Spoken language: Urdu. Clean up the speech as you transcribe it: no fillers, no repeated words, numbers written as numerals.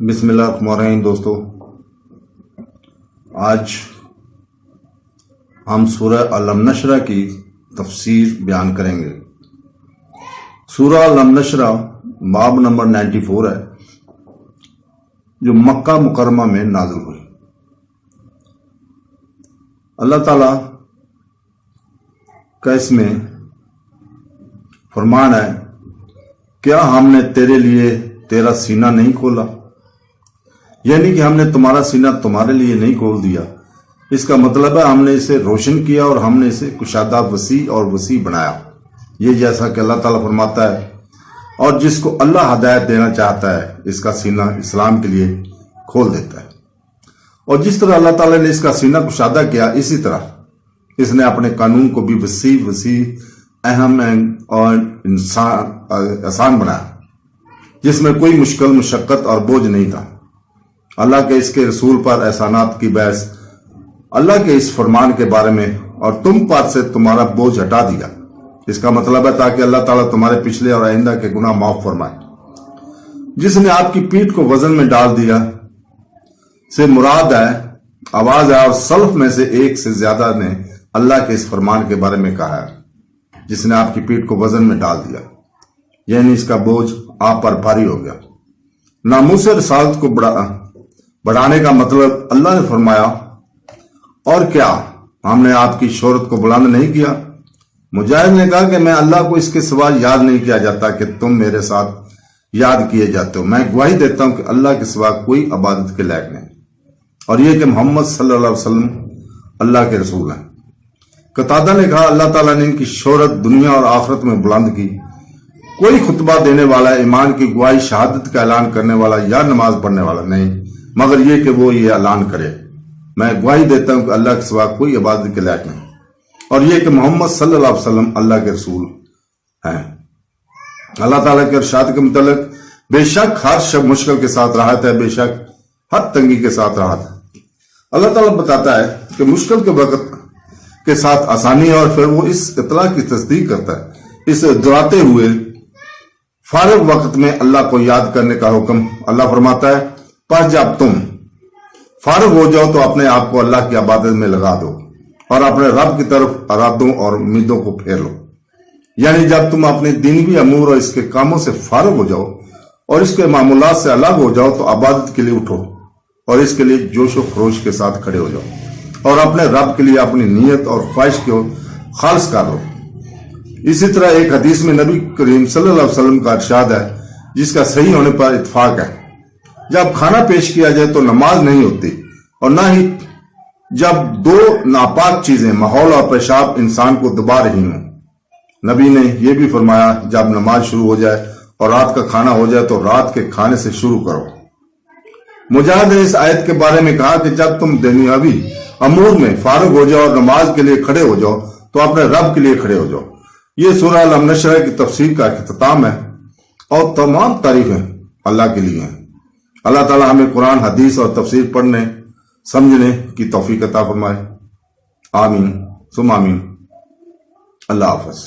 بسم اللہ الرحمن الرحیم دوستو، آج ہم سورہ علم نشرہ کی تفسیر بیان کریں گے۔ سورہ علم نشرہ باب نمبر 94 ہے جو مکہ مکرمہ میں نازل ہوئی۔ اللہ تعالیٰ کا اس میں فرمان ہے، کیا ہم نے تیرے لیے تیرا سینہ نہیں کھولا؟ یعنی کہ ہم نے تمہارا سینہ تمہارے لیے نہیں کھول دیا۔ اس کا مطلب ہے ہم نے اسے روشن کیا اور ہم نے اسے کشادہ وسیع اور وسیع بنایا۔ یہ جیسا کہ اللہ تعالیٰ فرماتا ہے، اور جس کو اللہ ہدایت دینا چاہتا ہے اس کا سینہ اسلام کے لیے کھول دیتا ہے۔ اور جس طرح اللہ تعالیٰ نے اس کا سینہ کشادہ کیا، اسی طرح اس نے اپنے قانون کو بھی وسیع اہم اور آسان بنایا، جس میں کوئی مشکل مشقت اور بوجھ نہیں تھا۔ اللہ کے اس کے رسول پر احسانات کی بحث اللہ کے اس فرمان کے بارے میں اور تم پر سے تمہارا بوجھ ہٹا دیا۔ اس کا مطلب ہے تاکہ اللہ تعالیٰ تمہارے پچھلے اور آئندہ کے گناہ معاف فرمائے۔ جس نے آپ کی پیٹھ کو وزن میں ڈال دیا سے مراد ہے آواز ہے، اور سلف میں سے ایک سے زیادہ نے اللہ کے اس فرمان کے بارے میں کہا ہے، جس نے آپ کی پیٹھ کو وزن میں ڈال دیا، یعنی اس کا بوجھ آپ پر بھاری ہو گیا۔ ناموس رسالت کو بڑھانے کا مطلب اللہ نے فرمایا، اور کیا ہم نے آپ کی شہرت کو بلند نہیں کیا؟ مجاہد نے کہا کہ میں اللہ کو اس کے سوا یاد نہیں کیا جاتا کہ تم میرے ساتھ یاد کیے جاتے ہو۔ میں گواہی دیتا ہوں کہ اللہ کے سوا کوئی عبادت کے لائق نہیں، اور یہ کہ محمد صلی اللہ علیہ وسلم اللہ کے رسول ہیں۔ قتادہ نے کہا، اللہ تعالیٰ نے ان کی شہرت دنیا اور آخرت میں بلند کی۔ کوئی خطبہ دینے والا، ایمان کی گواہی، شہادت کا اعلان کرنے والا یا نماز پڑھنے والا نہیں، مگر یہ کہ وہ یہ اعلان کرے، میں گواہی دیتا ہوں کہ اللہ کے سوا کوئی عبادت کے لائق نہیں، اور یہ کہ محمد صلی اللہ علیہ وسلم اللہ کے رسول ہیں۔ اللہ تعالیٰ کے ارشاد کے متعلق، بے شک ہر شب مشکل کے ساتھ راحت ہے، بے شک ہر تنگی کے ساتھ راحت ہے۔ اللہ تعالیٰ بتاتا ہے کہ مشکل کے وقت کے ساتھ آسانی ہے، اور پھر وہ اس اطلاع کی تصدیق کرتا ہے۔ اس دہراتے ہوئے فارغ وقت میں اللہ کو یاد کرنے کا حکم اللہ فرماتا ہے، پس جب تم فارغ ہو جاؤ تو اپنے آپ کو اللہ کی عبادت میں لگا دو اور اپنے رب کی طرف ارادوں اور امیدوں کو پھیر لو۔ یعنی جب تم اپنے دینی امور اور اس کے کاموں سے فارغ ہو جاؤ اور اس کے معمولات سے الگ ہو جاؤ تو عبادت کے لیے اٹھو اور اس کے لیے جوش و خروش کے ساتھ کھڑے ہو جاؤ، اور اپنے رب کے لیے اپنی نیت اور خواہش کو خالص کر لو۔ اسی طرح ایک حدیث میں نبی کریم صلی اللہ علیہ وسلم کا ارشاد ہے، جس کا صحیح ہونے پر اتفاق ہے، جب کھانا پیش کیا جائے تو نماز نہیں ہوتی، اور نہ ہی جب دو ناپاک چیزیں ماحول اور پیشاب انسان کو دبا رہی ہوں۔ نبی نے یہ بھی فرمایا، جب نماز شروع ہو جائے اور رات کا کھانا ہو جائے تو رات کے کھانے سے شروع کرو۔ مجاہد نے اس آیت کے بارے میں کہا کہ جب تم دنیاوی امور میں فارغ ہو جاؤ اور نماز کے لیے کھڑے ہو جاؤ تو اپنے رب کے لیے کھڑے ہو جاؤ۔ یہ سورہ علم نشرہ کی تفسیر کا اختتام ہے، اور تمام تعریفیں اللہ کے لیے ہیں۔ اللہ تعالیٰ ہمیں قرآن، حدیث اور تفسیر پڑھنے سمجھنے کی توفیق عطا فرمائے۔ آمین ثم آمین۔ اللہ حافظ۔